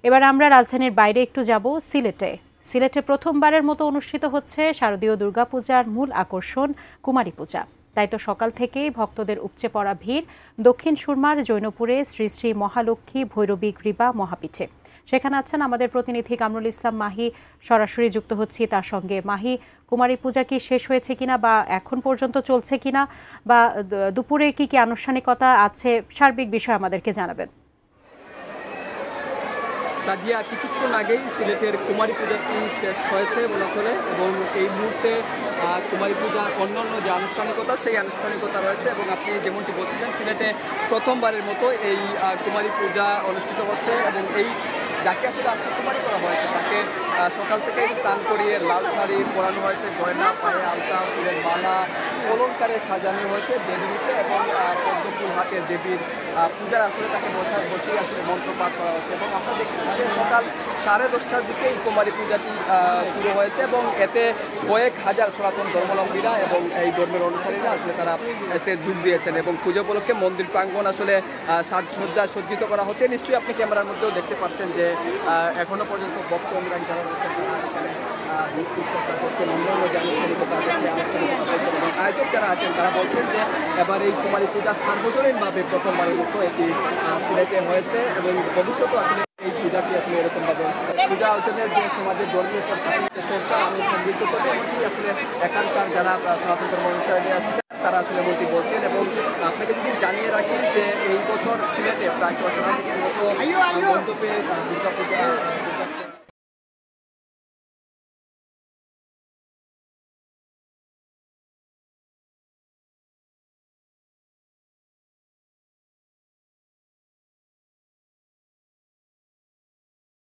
এবার আমরা রাজধানীর বাইরে একটু যাব সিলেটে। সিলেটে প্রথমবারের মতো অনুষ্ঠিত হচ্ছে শারদীয় দুর্গাপূজার মূল আকর্ষণ কুমারী পূজা। তাই তো সকাল থেকেই ভক্তদের উপচে পড়া ভিড় দক্ষিণ সুরমার জৈনপুরে শ্রী শ্রী মহালক্ষ্মী ভৈরবী কৃপা মহাপীঠে। সেখানে আছেন আমাদের প্রতিনিধি কামরুল ইসলাম মাহি, সরাসরি যুক্ত হচ্ছি তার সঙ্গে। মাহি, কুমারী পূজা কি শেষ হয়েছে কিনা বা এখন পর্যন্ত চলছে কিনা, বা দুপুরে কি কি আনুষ্ঠানিকতা আছে, সার্বিক বিষয় আমাদেরকে জানাবেন। সাজিয়া কিছুক্ষণ আগেই সিলেটের কুমারী পূজাটি শেষ হয়েছে বলা চলে, এবং এই মুহূর্তে কুমারী পূজার অন্যান্য যে আনুষ্ঠানিকতা সেই আনুষ্ঠানিকতা রয়েছে। এবং আপনি যেমনটি বলছিলেন, সিলেটে প্রথমবারের মতো এই কুমারী পূজা অনুষ্ঠিত হচ্ছে, এবং এই যাকে আসলে আজকে কুমারী করা হয়েছে তাকে সকাল থেকে স্নান করিয়ে লাল শাড়ি পরানো হয়েছে, গয়না, পায়ে আলতা, ফুলের মালা, অলঙ্কারে সাজানো হয়েছে দেবীকে, এবং পদ্মফুল হাতে দেবীর পূজার আসলে তাকে বসেই আসলে মন্ত্রপাঠ করা হচ্ছে। এবং আপনারা দেখতে পাচ্ছেন সকাল 10:30টার দিকে এই কুমারী পূজাটি শুরু হয়েছে, এবং এতে কয়েক হাজার সনাতন ধর্মাবলম্বীরা এবং এই ধর্মের অনুসারীরা আসলে তারা এতে যোগ দিয়েছেন। এবং পুজো উপলক্ষে মন্দির প্রাঙ্গণ আসলে সাজসজ্জায় সজ্জিত করা হচ্ছে। নিশ্চয়ই আপনি ক্যামেরার মধ্যেও দেখতে পাচ্ছেন যে এখনো পর্যন্ত ভক্তরা যারা আয়োজক যারা আছেন তারা বলছেন যে এবার এই কুমারী পূজা সার্বজনীনভাবে প্রথমবারের মতো এটি সিলেটে হয়েছে, এবং ভবিষ্যতে আসলে এই পূজাটি আসলে এরকমভাবে পূজা অর্চনের যে সমাজের ধর্মীয় চর্চা আমি সমৃদ্ধ করবে, এমনকি আসলে এখানকার যারা সনাতন ধর্ম অনুসারী আসছেন তারা আসলে এমনটি বলছেন। এবং আপনাকে যদি জানিয়ে রাখি যে এই বছর সিলেটে প্রায় 6 শতাধিকের মতো মণ্ডপে দুর্গাপূজা